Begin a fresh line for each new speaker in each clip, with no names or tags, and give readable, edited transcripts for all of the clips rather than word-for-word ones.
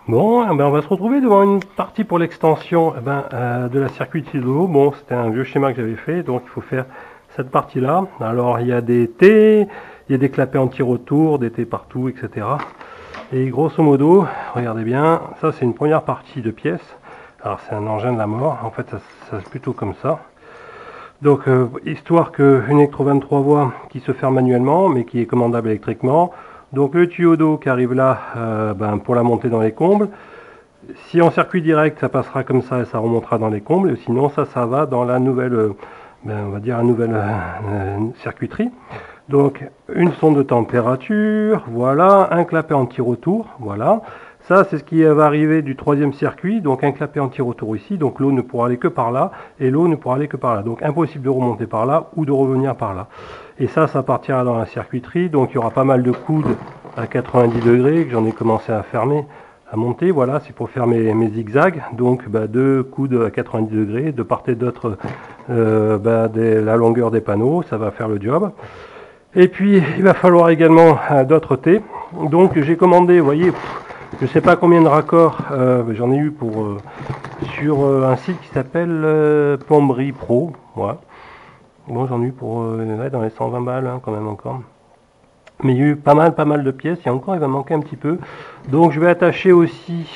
Bon, eh ben, on va se retrouver devant une partie pour l'extension de la circuiterie de l'eau. Bon, c'était un vieux schéma que j'avais fait, donc il faut faire cette partie-là. Alors, il y a des T, il y a des clapets anti-retour, des T partout, etc. Et grosso modo, regardez bien, ça c'est une première partie de pièce. Alors, c'est un engin de la mort. En fait, ça c'est plutôt comme ça. Donc, histoire qu'une électro 23 voies qui se ferme manuellement, mais qui est commandable électriquement. Donc, le tuyau d'eau qui arrive là pour la montée dans les combles. Si en circuit direct, ça passera comme ça et ça remontera dans les combles. Sinon, ça va dans la nouvelle, on va dire la nouvelle circuiterie. Donc, une sonde de température, voilà, un clapet anti-retour, voilà. Ça, c'est ce qui va arriver du troisième circuit, donc un clapet anti-retour ici, donc l'eau ne pourra aller que par là, et l'eau ne pourra aller que par là. Donc, impossible de remonter par là ou de revenir par là. Et ça partira dans la circuiterie, donc il y aura pas mal de coudes à 90 degrés que j'en ai commencé à fermer, à monter, voilà, c'est pour faire mes zigzags, donc deux coudes à 90 degrés, de part et d'autre la longueur des panneaux, ça va faire le job. Et puis il va falloir également d'autres T, donc j'ai commandé, vous voyez, je ne sais pas combien de raccords, j'en ai eu pour sur un site qui s'appelle Plomberie Pro, voilà. Bon, j'en ai eu pour dans les 120 balles quand même encore. Mais il y a eu pas mal de pièces, et encore il va manquer un petit peu. Donc je vais attacher aussi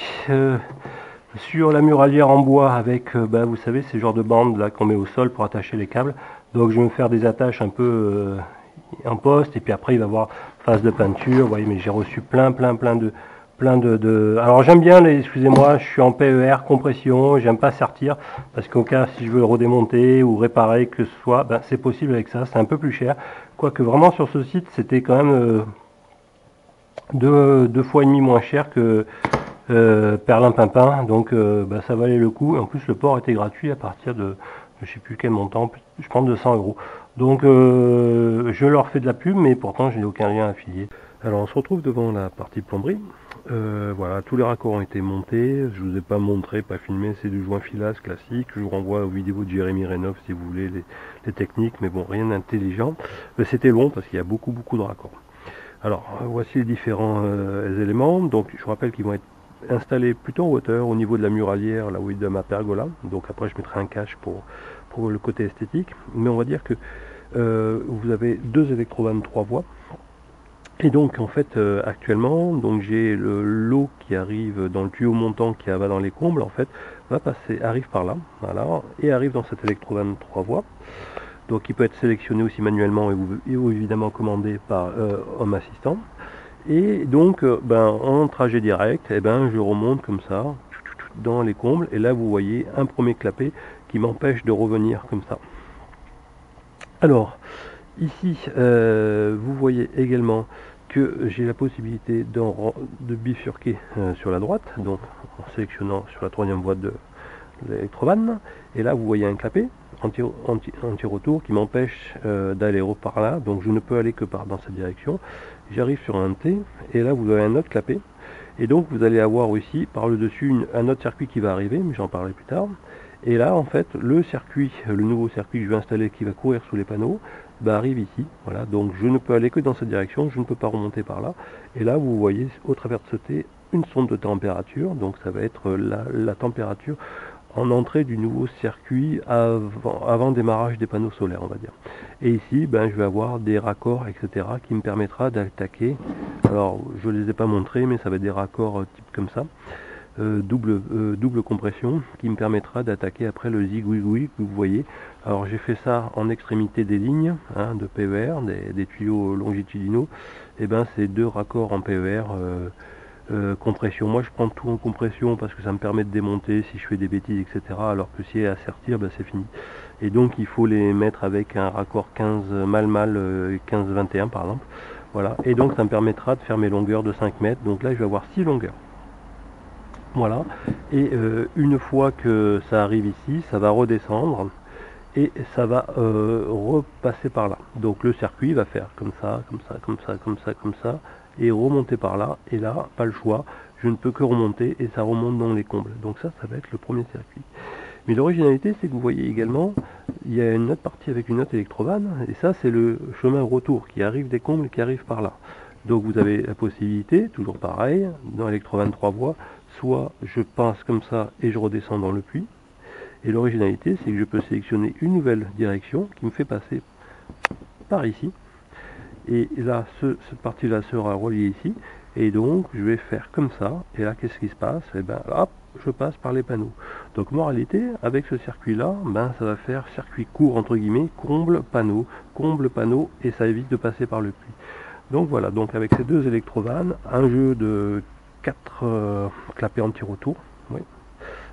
sur la muralière en bois avec, vous savez, ces genres de bandes là qu'on met au sol pour attacher les câbles. Donc je vais me faire des attaches un peu en poste, et puis après il va y avoir phase de peinture. Vous voyez, mais j'ai reçu plein de... Alors j'aime bien les, excusez-moi, je suis en PER, compression, j'aime pas sertir, parce qu'au cas si je veux le redémonter ou réparer que ce soit, c'est possible avec ça, c'est un peu plus cher. Quoique vraiment sur ce site c'était quand même deux fois et demi moins cher que Perlimpinpin, donc ça valait le coup. En plus le port était gratuit à partir de je sais plus quel montant, je pense de 100 euros. Donc je leur fais de la pub, mais pourtant je n'ai aucun lien affilié. Alors on se retrouve devant la partie plomberie. Voilà, tous les raccords ont été montés. Je vous ai pas montré, pas filmé, c'est du joint filasse classique. Je vous renvoie aux vidéos de Jérémy Rénov si vous voulez les techniques, mais bon, rien d'intelligent. C'était long parce qu'il y a beaucoup de raccords. Alors voici les différents éléments. Donc je vous rappelle qu'ils vont être installés plutôt en hauteur au niveau de la muralière, là où est de ma pergola. Donc après je mettrai un cache pour le côté esthétique. Mais on va dire que vous avez deux électrovannes 3 voies. Et donc en fait actuellement, donc j'ai l'eau qui arrive dans le tuyau montant qui va dans les combles, en fait, va passer, arrive par là, voilà, et arrive dans cette électrovanne 3 voies. Donc il peut être sélectionné aussi manuellement ou évidemment commandé par homme assistant. Et donc en trajet direct, je remonte comme ça dans les combles, et là vous voyez un premier clapet qui m'empêche de revenir comme ça. Alors ici vous voyez également que j'ai la possibilité de bifurquer sur la droite, donc en sélectionnant sur la troisième voie de l'électrovanne, et là vous voyez un clapet anti-retour qui m'empêche d'aller par là, donc je ne peux aller que dans cette direction. J'arrive sur un T, et là vous avez un autre clapet, et donc vous allez avoir aussi par le dessus un autre circuit qui va arriver, mais j'en parlerai plus tard. Et là en fait le nouveau circuit que je vais installer qui va courir sous les panneaux arrive ici, voilà, donc je ne peux aller que dans cette direction, je ne peux pas remonter par là. Et là vous voyez au travers de ce T une sonde de température, donc ça va être la température en entrée du nouveau circuit avant démarrage des panneaux solaires, on va dire. Et ici je vais avoir des raccords, etc., qui me permettra d'attaquer. Alors je ne les ai pas montrés, mais ça va être des raccords type comme ça, double compression, qui me permettra d'attaquer après le zigouigoui que vous voyez. Alors j'ai fait ça en extrémité des lignes de PER, des tuyaux longitudinaux. Et c'est deux raccords en PER compression. Moi je prends tout en compression parce que ça me permet de démonter si je fais des bêtises, etc. Alors que si à sertir, c'est fini. Et donc il faut les mettre avec un raccord 15 15-21 par exemple. Voilà. Et donc ça me permettra de faire mes longueurs de 5 mètres. Donc là je vais avoir 6 longueurs. Voilà. Et une fois que ça arrive ici, ça va redescendre et ça va repasser par là. Donc le circuit va faire comme ça, comme ça, et remonter par là. Et là, pas le choix, je ne peux que remonter et ça remonte dans les combles. Donc ça va être le premier circuit. Mais l'originalité, c'est que vous voyez également, il y a une autre partie avec une autre électrovanne, et ça c'est le chemin retour qui arrive des combles, qui arrive par là. Donc vous avez la possibilité, toujours pareil, dans l'électrovanne 3 voies, soit je passe comme ça et je redescends dans le puits. Et l'originalité, c'est que je peux sélectionner une nouvelle direction qui me fait passer par ici. Et là, cette partie-là sera reliée ici. Et donc, je vais faire comme ça. Et là, qu'est-ce qui se passe? Et ben, hop, je passe par les panneaux. Donc, moralité, avec ce circuit-là, ben, ça va faire circuit court, entre guillemets, comble, panneau, et ça évite de passer par le puits. Donc, voilà. Donc, avec ces deux électrovannes, un jeu de 4 clapets anti-retour, oui,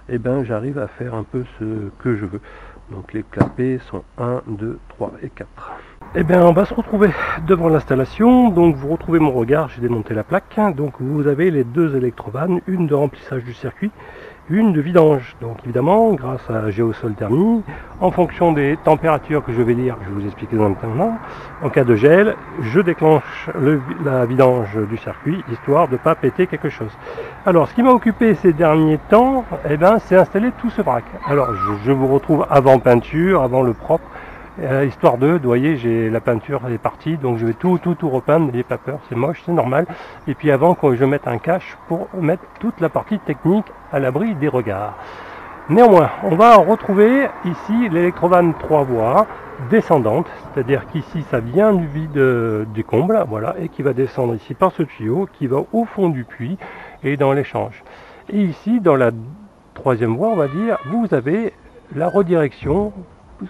et ben, j'arrive à faire un peu ce que je veux. Donc, les clapets sont 1, 2, 3 et 4. Eh bien, on va se retrouver devant l'installation. Donc, vous retrouvez mon regard, j'ai démonté la plaque. Donc, vous avez les deux électrovannes, une de remplissage du circuit, une de vidange. Donc, évidemment, grâce à Géosol Thermie, en fonction des températures que je vais lire, je vais vous expliquer dans un moment, en cas de gel, je déclenche la vidange du circuit, histoire de ne pas péter quelque chose. Alors, ce qui m'a occupé ces derniers temps, eh ben, c'est installer tout ce vrac. Alors, je vous retrouve avant peinture, avant le propre. Histoire de, vous voyez, j'ai la peinture elle est partie, donc je vais tout repeindre, n'ayez pas peur, c'est moche, c'est normal. Et puis avant que je mette un cache pour mettre toute la partie technique à l'abri des regards. Néanmoins, on va retrouver ici l'électrovanne 3 voies descendante, c'est-à-dire qu'ici ça vient du vide des combles, voilà, et qui va descendre ici par ce tuyau, qui va au fond du puits et dans l'échange. Et ici, dans la troisième voie, on va dire, vous avez la redirection,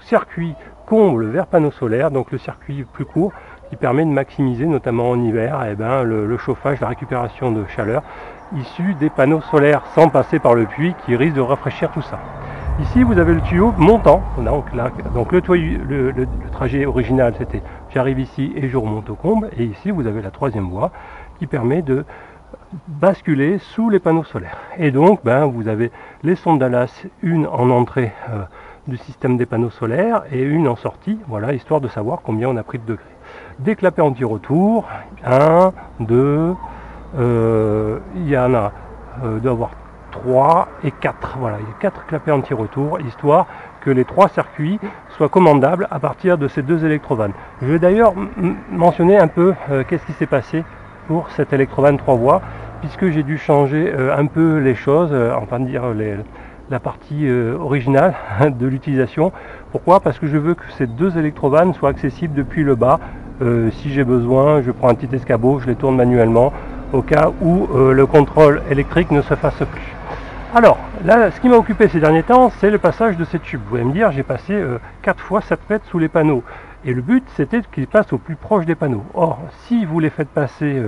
circuit comble vers panneau solaire, donc le circuit plus court qui permet de maximiser notamment en hiver et ben, le chauffage, la récupération de chaleur issue des panneaux solaires sans passer par le puits qui risque de rafraîchir tout ça. Ici vous avez le tuyau montant, donc le trajet original c'était j'arrive ici et je remonte au comble, et ici vous avez la troisième voie qui permet de basculer sous les panneaux solaires. Et donc ben, vous avez les sondes Dallas, une en entrée du système des panneaux solaires et une en sortie, voilà, histoire de savoir combien on a pris de degrés. Des clapets anti-retour, 1, 2, il y en a d'avoir 3 et 4, voilà, il y a 4 clapets anti-retour, histoire que les 3 circuits soient commandables à partir de ces deux électrovannes. Je vais d'ailleurs mentionner un peu qu'est-ce qui s'est passé pour cette électrovanne 3 voies, puisque j'ai dû changer un peu les choses, enfin dire la partie originale de l'utilisation. Pourquoi? Parce que je veux que ces deux électrovannes soient accessibles depuis le bas. Si j'ai besoin, je prends un petit escabeau, je les tourne manuellement au cas où le contrôle électrique ne se fasse plus. Alors, là, ce qui m'a occupé ces derniers temps, c'est le passage de ces tubes. Vous allez me dire, j'ai passé 4 fois 7 mètres sous les panneaux. Et le but, c'était qu'ils passent au plus proche des panneaux. Or, si vous les faites passer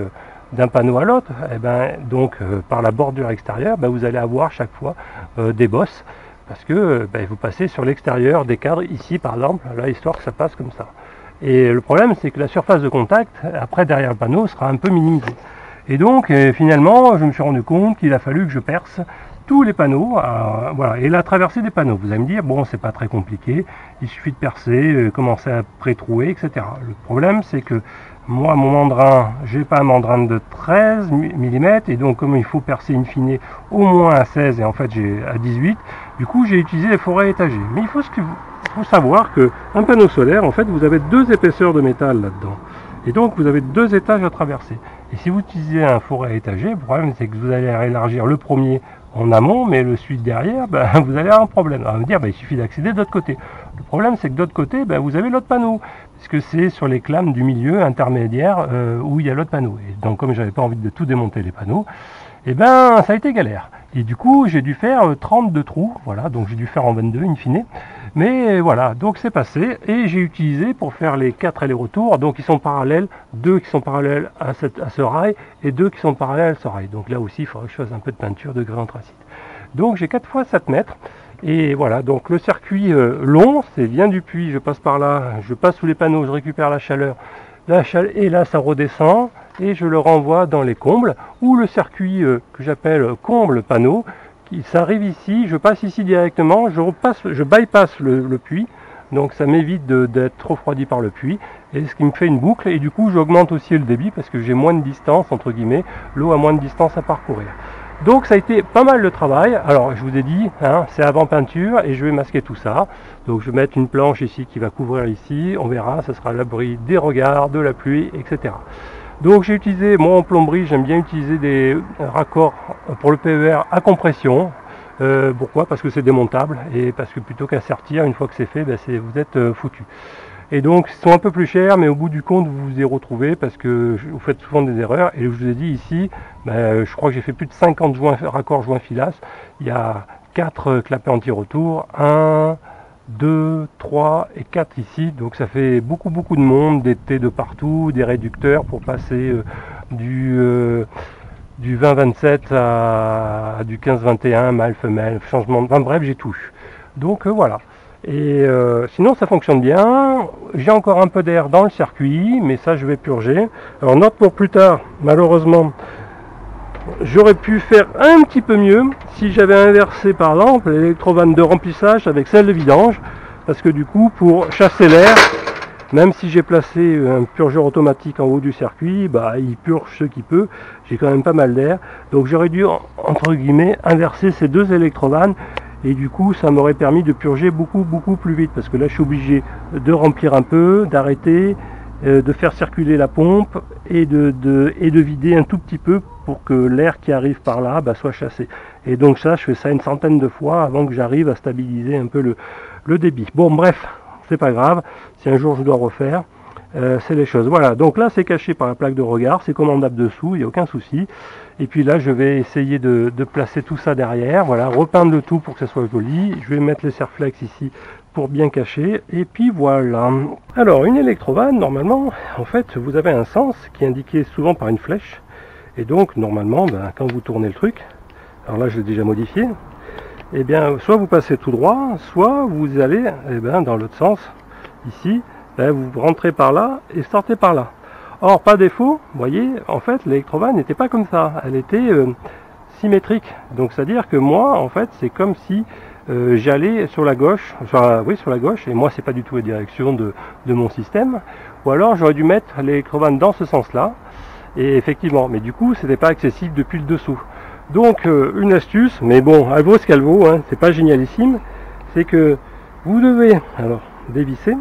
d'un panneau à l'autre, et ben, donc par la bordure extérieure, ben, vous allez avoir chaque fois des bosses, parce que ben, vous passez sur l'extérieur des cadres, ici par exemple, là, histoire que ça passe comme ça. Et le problème, c'est que la surface de contact, après derrière le panneau, sera un peu minimisée. Et donc, finalement, je me suis rendu compte qu'il a fallu que je perce tous les panneaux, voilà, et la traversée des panneaux. Vous allez me dire, bon, c'est pas très compliqué, il suffit de percer, commencer à pré-trouer, etc. Le problème, c'est que moi, mon mandrin, j'ai pas un mandrin de 13 mm, et donc comme il faut percer in fine au moins à 16, et en fait j'ai à 18, du coup j'ai utilisé les forêts étagées. Mais il faut savoir qu'un panneau solaire, en fait, vous avez 2 épaisseurs de métal là-dedans. Et donc vous avez 2 étages à traverser. Et si vous utilisez un forêt étagé, le problème c'est que vous allez élargir le premier en amont, mais le suite derrière, ben, vous allez avoir un problème. On va me dire, ben, il suffit d'accéder de l'autre côté. Le problème c'est que de l'autre côté, ben, vous avez l'autre panneau, puisque c'est sur les clames du milieu intermédiaire où il y a l'autre panneau. Et donc comme j'avais pas envie de tout démonter les panneaux, et ben ça a été galère. Et du coup j'ai dû faire 32 trous, voilà, donc j'ai dû faire en 22 in fine. Mais voilà, donc c'est passé, et j'ai utilisé pour faire les 4 allers-retours, donc ils sont parallèles, 2 qui sont parallèles à ce rail, et 2 qui sont parallèles à ce rail. Donc là aussi, il faudrait que je fasse un peu de peinture de grès anthracite. Donc j'ai 4 fois 7 mètres, et voilà, donc le circuit long, c'est vient du puits, je passe par là, je passe sous les panneaux, je récupère la chaleur, et là ça redescend, et je le renvoie dans les combles, ou le circuit que j'appelle comble panneau, ça arrive ici, je passe ici directement, je bypass le puits, donc ça m'évite d'être refroidi par le puits, et ce qui me fait une boucle, et du coup j'augmente aussi le débit parce que j'ai moins de distance, entre guillemets, l'eau a moins de distance à parcourir. Donc ça a été pas mal de travail. Alors je vous ai dit, hein, c'est avant peinture, et je vais masquer tout ça. Donc je vais mettre une planche ici qui va couvrir ici, on verra, ça sera à l'abri des regards, de la pluie, etc. Donc j'ai utilisé, moi en plomberie, j'aime bien utiliser des raccords pour le PER à compression. Pourquoi? Parce que c'est démontable et parce que plutôt qu'à sertir, une fois que c'est fait, ben vous êtes foutu. Et donc ils sont un peu plus chers, mais au bout du compte vous vous y retrouvez parce que vous faites souvent des erreurs. Et je vous ai dit ici, je crois que j'ai fait plus de 50 raccords joints filasse. Il y a 4 clapets anti-retour, 1, 2, 3 et 4 ici, donc ça fait beaucoup de monde, des T de partout, des réducteurs pour passer du 20-27 à du 15-21, mâle, femelle, changement de... Enfin bref, j'ai tout. Donc voilà. Et sinon ça fonctionne bien. J'ai encore un peu d'air dans le circuit, mais ça je vais purger. Alors note pour plus tard, malheureusement, j'aurais pu faire un petit peu mieux si j'avais inversé par exemple l'électrovanne de remplissage avec celle de vidange, parce que du coup pour chasser l'air, même si j'ai placé un purgeur automatique en haut du circuit, il purge ce qu'il peut, j'ai quand même pas mal d'air, donc j'aurais dû entre guillemets inverser ces deux électrovannes, et du coup ça m'aurait permis de purger beaucoup plus vite, parce que là je suis obligé de remplir un peu, d'arrêter, de faire circuler la pompe et de vider un tout petit peu pour que l'air qui arrive par là soit chassé. Et donc ça, je fais ça une centaine de fois avant que j'arrive à stabiliser un peu le débit. Bon bref, c'est pas grave, si un jour je dois refaire, c'est les choses. Voilà, donc là c'est caché par la plaque de regard, c'est commandable dessous, il n'y a aucun souci. Et puis là je vais essayer de placer tout ça derrière, voilà, repeindre le tout pour que ça soit joli. Je vais mettre les serflex ici pour bien cacher, et puis voilà. Alors une électrovanne, normalement, en fait, vous avez un sens qui est indiqué souvent par une flèche, et donc normalement, quand vous tournez le truc, alors là je l'ai déjà modifié, et bien soit vous passez tout droit, soit vous allez dans l'autre sens, ici, vous rentrez par là et sortez par là. Or par défaut, vous voyez, en fait l'électrovanne n'était pas comme ça, elle était symétrique, donc c'est à dire que moi en fait c'est comme si j'allais sur la gauche, sur la gauche, et moi c'est pas du tout la direction de mon système, ou alors j'aurais dû mettre l'électrovanne dans ce sens là, et effectivement, mais du coup c'était pas accessible depuis le dessous. Donc une astuce, mais bon, elle vaut ce qu'elle vaut, hein, c'est pas génialissime, c'est que vous devez alors dévisser,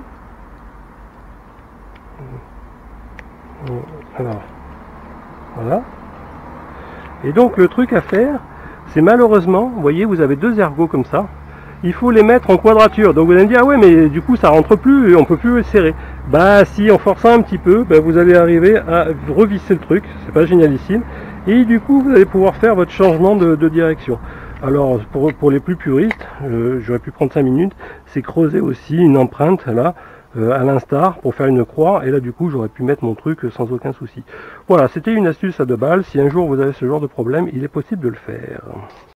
alors voilà, et donc le truc à faire, c'est malheureusement, vous voyez, vous avez deux ergots comme ça, il faut les mettre en quadrature. Donc vous allez me dire, ah ouais, mais du coup ça rentre plus et on peut plus les serrer. Si, en forçant un petit peu, vous allez arriver à revisser le truc, c'est pas génialissime, et du coup vous allez pouvoir faire votre changement de direction. Alors pour les plus puristes, j'aurais pu prendre 5 minutes, c'est creuser aussi une empreinte là, à l'instar pour faire une croix, et là du coup j'aurais pu mettre mon truc sans aucun souci. Voilà, c'était une astuce à 2 balles. Si un jour vous avez ce genre de problème, il est possible de le faire.